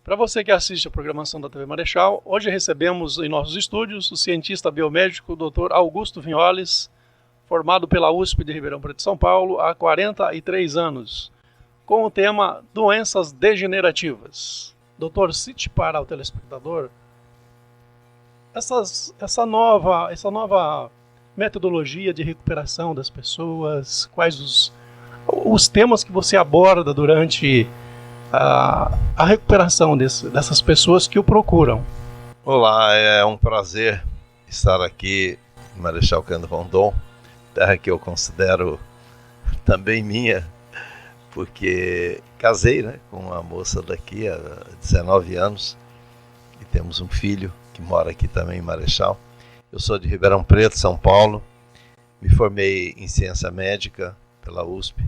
Para você que assiste a programação da TV Marechal, hoje recebemos em nossos estúdios o cientista biomédico Dr. Augusto Vinholes, formado pela USP de Ribeirão Preto, São Paulo, há 43 anos, com o tema Doenças Degenerativas. Doutor, cite para o telespectador essa nova metodologia de recuperação das pessoas, quais os temas que você aborda durante a recuperação dessas pessoas que o procuram. Olá, é um prazer estar aqui em Marechal Cândido Rondon, terra que eu considero também minha, porque casei, com uma moça daqui há 19 anos e temos um filho que mora aqui também em Marechal. Eu sou de Ribeirão Preto, São Paulo, me formei em ciência médica pela USP,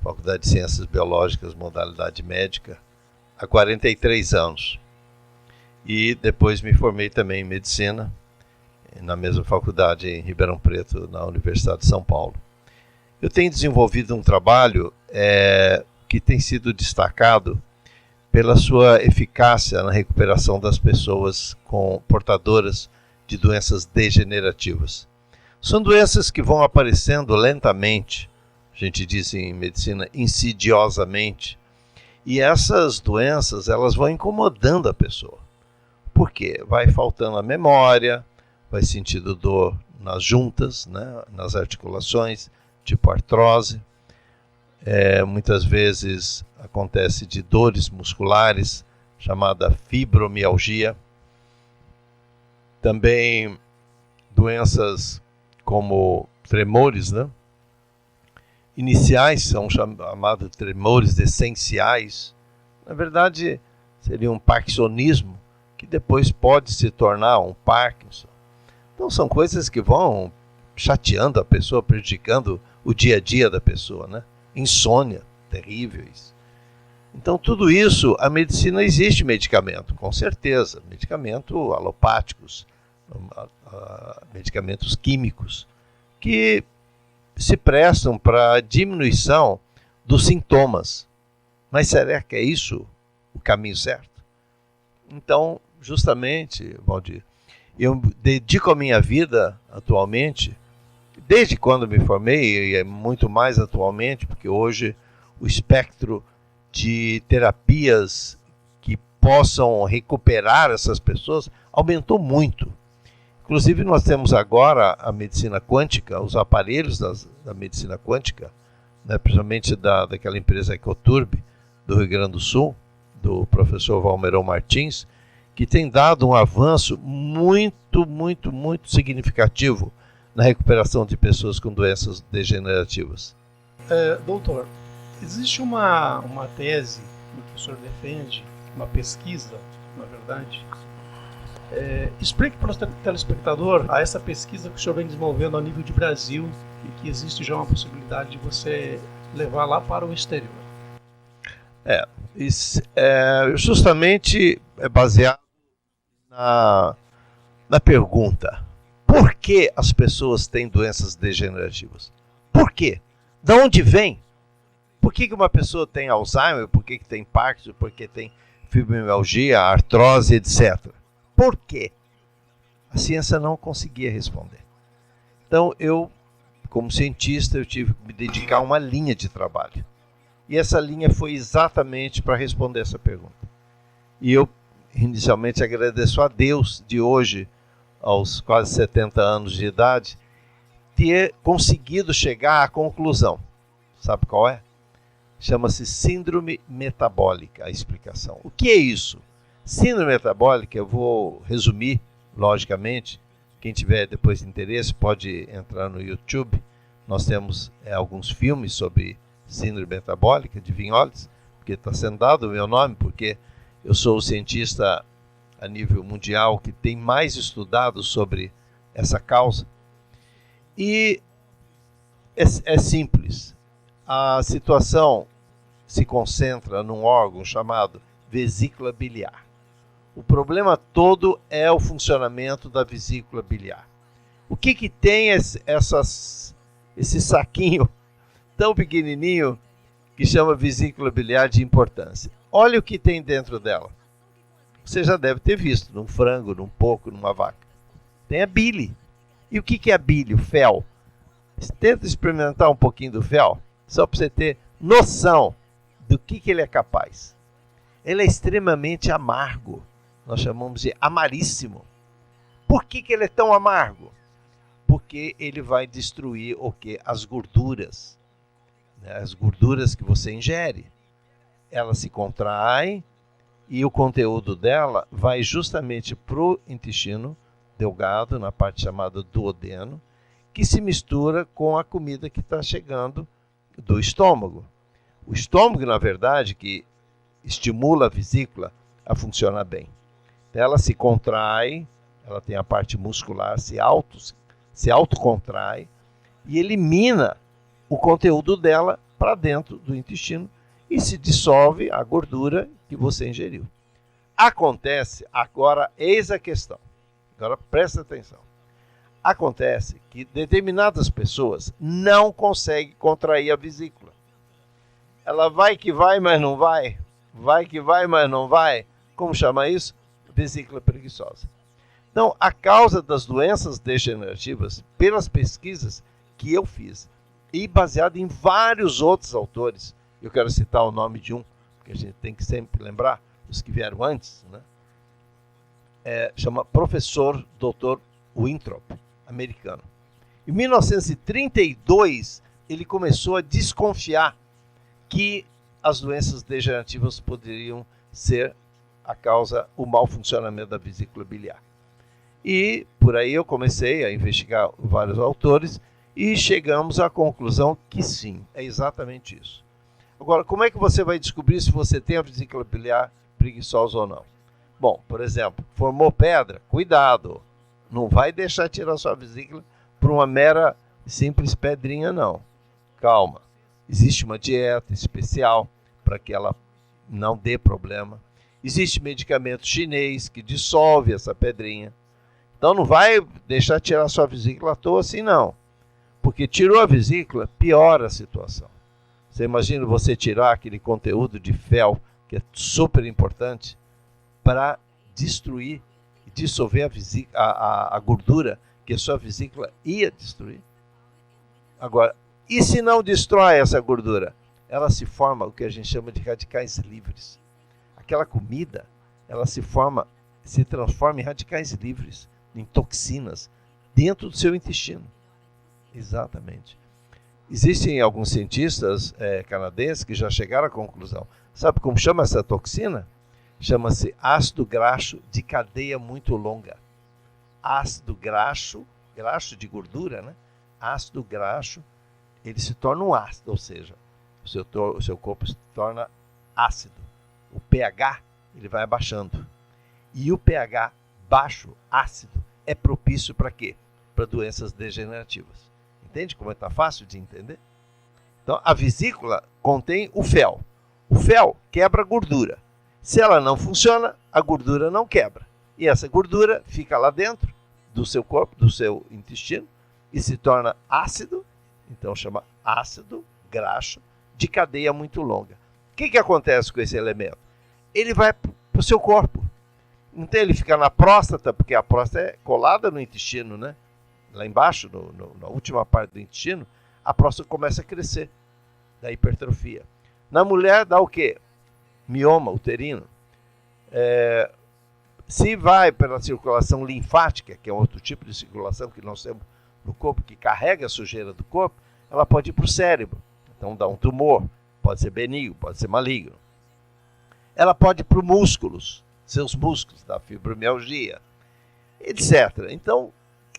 Faculdade de Ciências Biológicas, modalidade médica, há 43 anos. E depois me formei também em medicina, na mesma faculdade em Ribeirão Preto, na Universidade de São Paulo. Eu tenho desenvolvido um trabalho que tem sido destacado pela sua eficácia na recuperação das pessoas portadoras de doenças degenerativas. São doenças que vão aparecendo lentamente, a gente diz em medicina insidiosamente, e essas doenças elas vão incomodando a pessoa. Por quê? Vai faltando a memória, vai sentindo dor nas juntas, nas articulações, tipo artrose. Muitas vezes acontece de dores musculares, chamada fibromialgia. Também doenças como tremores, iniciais, são chamados tremores essenciais. Na verdade, seria um parkinsonismo, que depois pode se tornar um Parkinson. Então são coisas que vão chateando a pessoa, prejudicando o dia a dia da pessoa, Insônia, terríveis. Então tudo isso, a medicina existe medicamento, com certeza, medicamento alopáticos, medicamentos químicos, que se prestam para a diminuição dos sintomas. Mas será que é isso o caminho certo? Então, justamente, Valdir, eu dedico a minha vida atualmente, desde quando me formei, e é muito mais atualmente, porque hoje o espectro de terapias que possam recuperar essas pessoas aumentou muito. Inclusive, nós temos agora a medicina quântica, os aparelhos da medicina quântica, principalmente daquela empresa Ecoturbe, do Rio Grande do Sul, do professor Valmerão Martins, que tem dado um avanço muito, muito, muito significativo na recuperação de pessoas com doenças degenerativas. Doutor, existe uma tese que o senhor defende, uma pesquisa, na verdade. Explique para o telespectador essa pesquisa que o senhor vem desenvolvendo a nível de Brasil e que existe já uma possibilidade de você levar lá para o exterior. Justamente é baseado na pergunta: por que as pessoas têm doenças degenerativas? Por quê? De onde vem? Por que uma pessoa tem Alzheimer? Por que tem Parkinson? Por que tem fibromialgia, artrose, etc.? Por quê? A ciência não conseguia responder. Então, eu, como cientista, eu tive que me dedicar a uma linha de trabalho. E essa linha foi exatamente para responder essa pergunta. E eu, inicialmente, agradeço a Deus de hoje, aos quase 70 anos de idade, ter conseguido chegar à conclusão. Sabe qual é? Chama-se síndrome metabólica, a explicação. O que é isso? Síndrome metabólica, eu vou resumir, logicamente. Quem tiver depois interesse pode entrar no YouTube. Nós temos alguns filmes sobre síndrome metabólica de Vinholes, porque está sendo dado o meu nome, porque eu sou o cientista a nível mundial que tem mais estudado sobre essa causa. E é simples. A situação se concentra num órgão chamado vesícula biliar. O problema todo é o funcionamento da vesícula biliar. O que tem esse saquinho tão pequenininho que chama vesícula biliar de importância? Olha o que tem dentro dela. você já deve ter visto num frango, num porco, numa vaca. Tem a bile. E o que é a bile, o fel? Tenta experimentar um pouquinho do fel, só para você ter noção do que ele é capaz. Ele é extremamente amargo. Nós chamamos de amaríssimo. Por que ele é tão amargo? Porque ele vai destruir o quê? As gorduras. Né? As gorduras que você ingere. Ela se contrai e o conteúdo dela vai justamente para o intestino delgado, na parte chamada duodeno, que se mistura com a comida que está chegando do estômago. O estômago, na verdade, que estimula a vesícula a funcionar bem. Ela se contrai, ela tem a parte muscular, se autocontrai e elimina o conteúdo dela para dentro do intestino e se dissolve a gordura que você ingeriu. Acontece, agora eis a questão, agora presta atenção. Acontece que determinadas pessoas não conseguem contrair a vesícula. Ela vai que vai, mas não vai. Vai que vai, mas não vai. Como chama isso? Vesícula preguiçosa. Então, a causa das doenças degenerativas, pelas pesquisas que eu fiz, e baseado em vários outros autores, eu quero citar o nome de um, porque a gente tem que sempre lembrar, os que vieram antes, né? Chama Professor Dr. Winthrop, americano. Em 1932, ele começou a desconfiar que as doenças degenerativas poderiam ser a causa, o mau funcionamento da vesícula biliar. E por aí eu comecei a investigar vários autores e chegamos à conclusão que sim, é exatamente isso. Agora, como é que você vai descobrir se você tem a vesícula biliar preguiçosa ou não? Bom, por exemplo, formou pedra, cuidado, não vai deixar tirar sua vesícula por uma mera simples pedrinha, não. Calma, existe uma dieta especial para que ela não dê problema. Existe medicamento chinês que dissolve essa pedrinha. Então não vai deixar tirar sua vesícula à toa assim, não. Porque tirou a vesícula, piora a situação. Você imagina você tirar aquele conteúdo de fel, que é super importante, para destruir e dissolver a gordura que a sua vesícula ia destruir. Agora, e se não destrói essa gordura? Ela se forma o que a gente chama de radicais livres. Aquela comida, ela se transforma em radicais livres, em toxinas, dentro do seu intestino. Exatamente. Existem alguns cientistas canadenses que já chegaram à conclusão. Sabe como chama essa toxina? Chama-se ácido graxo de cadeia muito longa. Ácido graxo de gordura, né? Ácido graxo, ele se torna um ácido, ou seja, o seu corpo se torna ácido. O pH, ele vai abaixando. E o pH baixo, ácido, é propício para quê? Para doenças degenerativas. Entende como está fácil de entender? Então, a vesícula contém o fel. O fel quebra a gordura. Se ela não funciona, a gordura não quebra. E essa gordura fica lá dentro do seu corpo, do seu intestino, e se torna ácido, então chama ácido graxo de cadeia muito longa. O que acontece com esse elemento? Ele vai para o seu corpo. Então ele fica na próstata, porque a próstata é colada no intestino, né? Lá embaixo, na última parte do intestino, a próstata começa a crescer, da hipertrofia. Na mulher dá o quê? Mioma uterino. Se vai pela circulação linfática, que é outro tipo de circulação que nós temos no corpo, que carrega a sujeira do corpo, ela pode ir para o cérebro. Então dá um tumor, pode ser benigno, pode ser maligno. Ela pode ir para os músculos, seus músculos, da fibromialgia, etc. Então,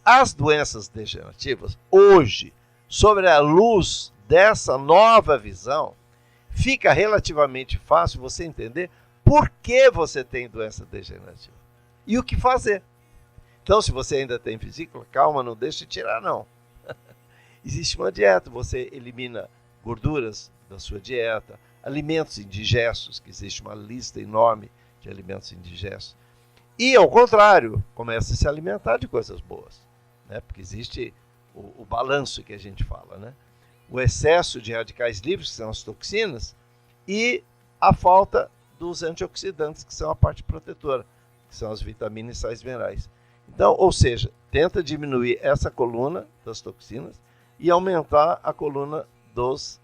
as doenças degenerativas, hoje, sobre a luz dessa nova visão, fica relativamente fácil você entender por que você tem doença degenerativa e o que fazer. Então, se você ainda tem vesícula, calma, não deixe de tirar, não. Existe uma dieta, você elimina gorduras da sua dieta, alimentos indigestos, que existe uma lista enorme de alimentos indigestos. E, ao contrário, começa a se alimentar de coisas boas, né? Porque existe o balanço que a gente fala, né? O excesso de radicais livres, que são as toxinas, e a falta dos antioxidantes, que são a parte protetora, que são as vitaminas e sais minerais. Então, ou seja, tenta diminuir essa coluna das toxinas e aumentar a coluna dos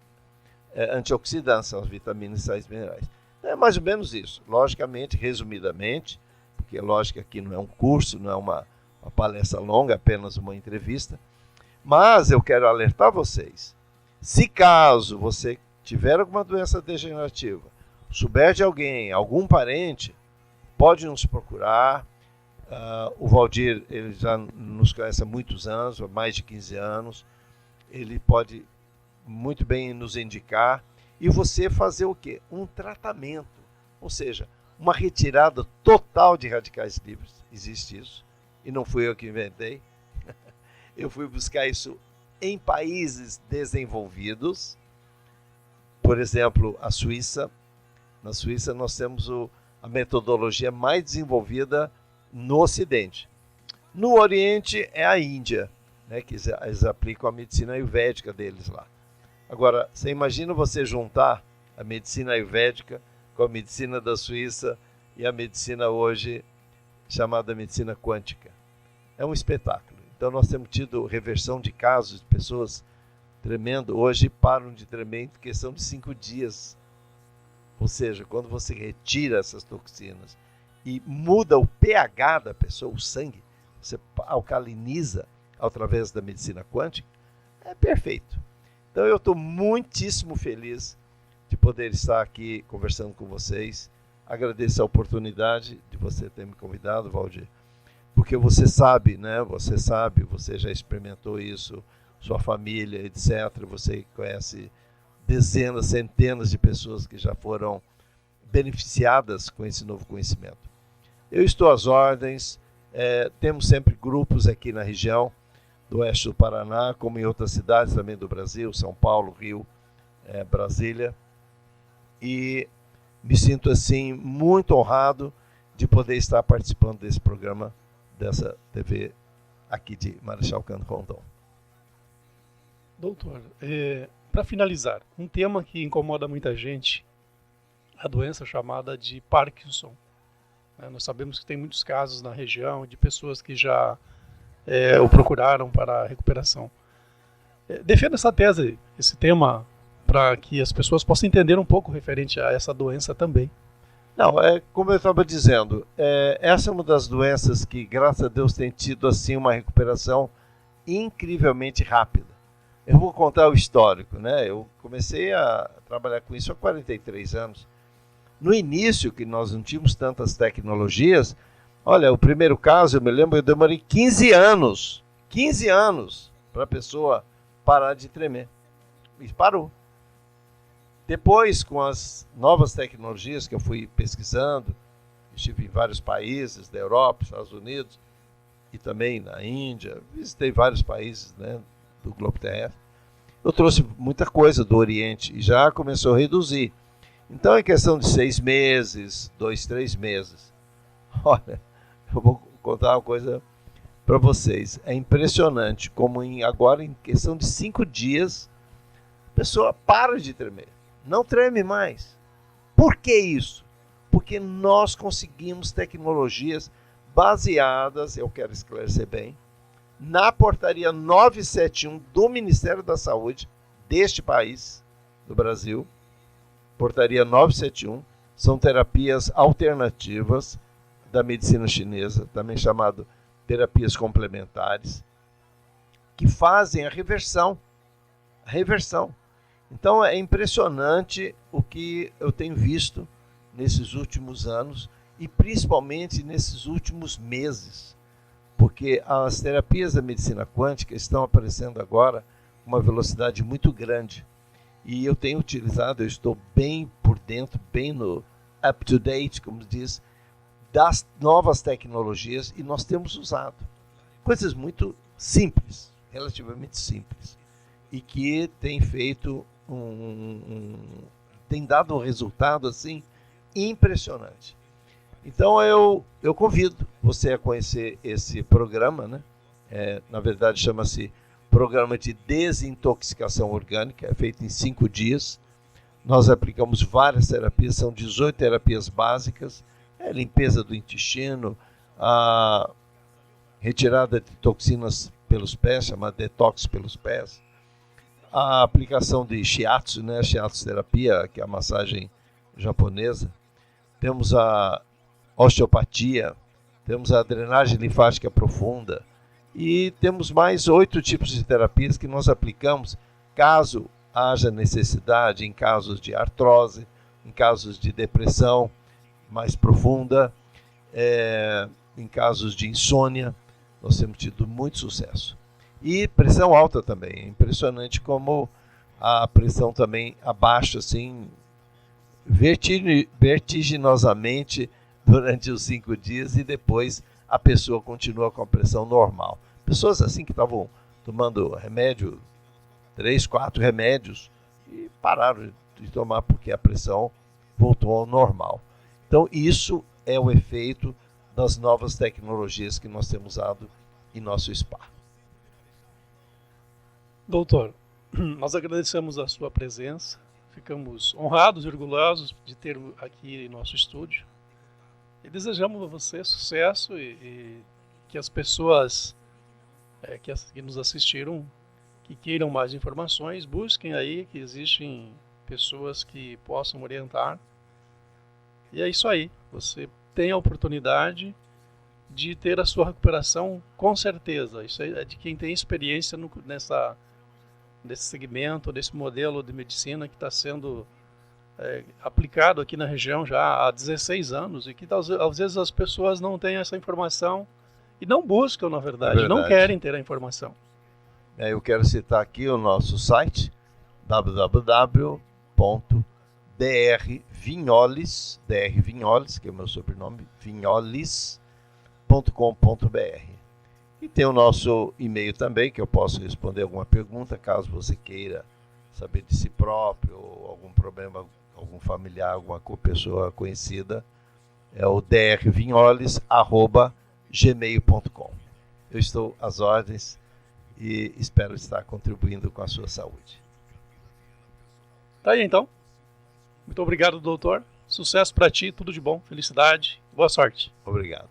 antioxidantes, são as vitaminas e sais minerais. É mais ou menos isso. Logicamente, resumidamente, porque lógico que aqui não é um curso, não é uma palestra longa, é apenas uma entrevista, mas eu quero alertar vocês, se caso você tiver alguma doença degenerativa, souber de alguém, algum parente, pode nos procurar. O Valdir, ele já nos conhece há muitos anos, há mais de 15 anos, ele pode muito bem nos indicar, e você fazer o quê? Um tratamento, ou seja, uma retirada total de radicais livres. Existe isso, e não fui eu que inventei. Eu fui buscar isso em países desenvolvidos, por exemplo, a Suíça. Na Suíça nós temos a metodologia mais desenvolvida no Ocidente. No Oriente é a Índia, né, que eles aplicam a medicina ayurvédica deles lá. Agora, você imagina você juntar a medicina ayurvédica com a medicina da Suíça e a medicina hoje chamada medicina quântica. É um espetáculo. Então nós temos tido reversão de casos de pessoas tremendo. Hoje param de tremer em questão de 5 dias. Ou seja, quando você retira essas toxinas e muda o pH da pessoa, o sangue, você alcaliniza através da medicina quântica, é perfeito. Então eu estou muitíssimo feliz de poder estar aqui conversando com vocês. Agradeço a oportunidade de você ter me convidado, Valdir, porque você sabe, né? Você já experimentou isso, sua família, etc. Você conhece dezenas, centenas de pessoas que já foram beneficiadas com esse novo conhecimento. Eu estou às ordens, temos sempre grupos aqui na região do oeste do Paraná, como em outras cidades também do Brasil, São Paulo, Rio, Brasília, e me sinto assim muito honrado de poder estar participando desse programa, dessa TV aqui de Marechal Cândido Rondon. Doutor, para finalizar, um tema que incomoda muita gente, a doença chamada de Parkinson. Nós sabemos que tem muitos casos na região de pessoas que já o procuraram para a recuperação. Defenda essa tese, esse tema, para que as pessoas possam entender um pouco referente a essa doença também. Não, como eu estava dizendo, essa é uma das doenças que, graças a Deus, tem tido assim uma recuperação incrivelmente rápida. Eu vou contar o histórico, né? Eu comecei a trabalhar com isso há 43 anos. No início, que nós não tínhamos tantas tecnologias, olha, o primeiro caso, eu me lembro, eu demorei 15 anos para a pessoa parar de tremer. E parou. Depois, com as novas tecnologias que eu fui pesquisando, estive em vários países da Europa, Estados Unidos, e também na Índia, visitei vários países, né, do globo terrestre. Eu trouxe muita coisa do Oriente e já começou a reduzir. Então, é questão de 6 meses, 2, 3 meses. Olha, eu vou contar uma coisa para vocês. É impressionante como agora, em questão de 5 dias, a pessoa para de tremer. Não treme mais. Por que isso? Porque nós conseguimos tecnologias baseadas, eu quero esclarecer bem, na portaria 971 do Ministério da Saúde deste país, do Brasil. Portaria 971, são terapias alternativas da medicina chinesa, também chamado terapias complementares, que fazem a reversão. Então é impressionante o que eu tenho visto nesses últimos anos e principalmente nesses últimos meses, porque as terapias da medicina quântica estão aparecendo agora com uma velocidade muito grande. E eu tenho utilizado, eu estou bem por dentro, bem no up-to-date, como diz, das novas tecnologias, e nós temos usado coisas muito simples, relativamente simples, e que tem feito tem dado um resultado assim impressionante. Então eu convido você a conhecer esse programa, né? Na verdade chama-se Programa de Desintoxicação Orgânica, é feito em 5 dias. Nós aplicamos várias terapias, são 18 terapias básicas, limpeza do intestino, a retirada de toxinas pelos pés, chamada detox pelos pés, a aplicação de shiatsu, né, shiatsu terapia, que é a massagem japonesa, temos a osteopatia, temos a drenagem linfática profunda e temos mais 8 tipos de terapias que nós aplicamos caso haja necessidade, em casos de artrose, em casos de depressão mais profunda, em casos de insônia. Nós temos tido muito sucesso. E pressão alta também. É impressionante como a pressão também abaixa assim, vertiginosamente durante os 5 dias e depois a pessoa continua com a pressão normal. Pessoas assim que estavam tomando remédio, 3, 4 remédios, e pararam de tomar porque a pressão voltou ao normal. Então isso é o efeito das novas tecnologias que nós temos usado em nosso spa. Doutor, nós agradecemos a sua presença, ficamos honrados e orgulhosos de ter aqui em nosso estúdio e desejamos a você sucesso e que as pessoas que nos assistiram, que queiram mais informações, busquem aí que existem pessoas que possam orientar. E é isso aí, você tem a oportunidade de ter a sua recuperação com certeza. Isso é de quem tem experiência nesse segmento, nesse modelo de medicina que está sendo aplicado aqui na região já há 16 anos e que às vezes as pessoas não têm essa informação e não buscam, na verdade, não querem ter a informação. Eu quero citar aqui o nosso site, www.drvinholes, que é o meu sobrenome, vinholes.com.br. E tem o nosso e-mail também, que eu posso responder alguma pergunta, caso você queira saber de si próprio, ou algum problema, algum familiar, alguma pessoa conhecida, é o drvinholes@gmail.com. Eu estou às ordens e espero estar contribuindo com a sua saúde. Tá aí então. Muito obrigado, doutor. Sucesso para ti, tudo de bom, felicidade, boa sorte. Obrigado.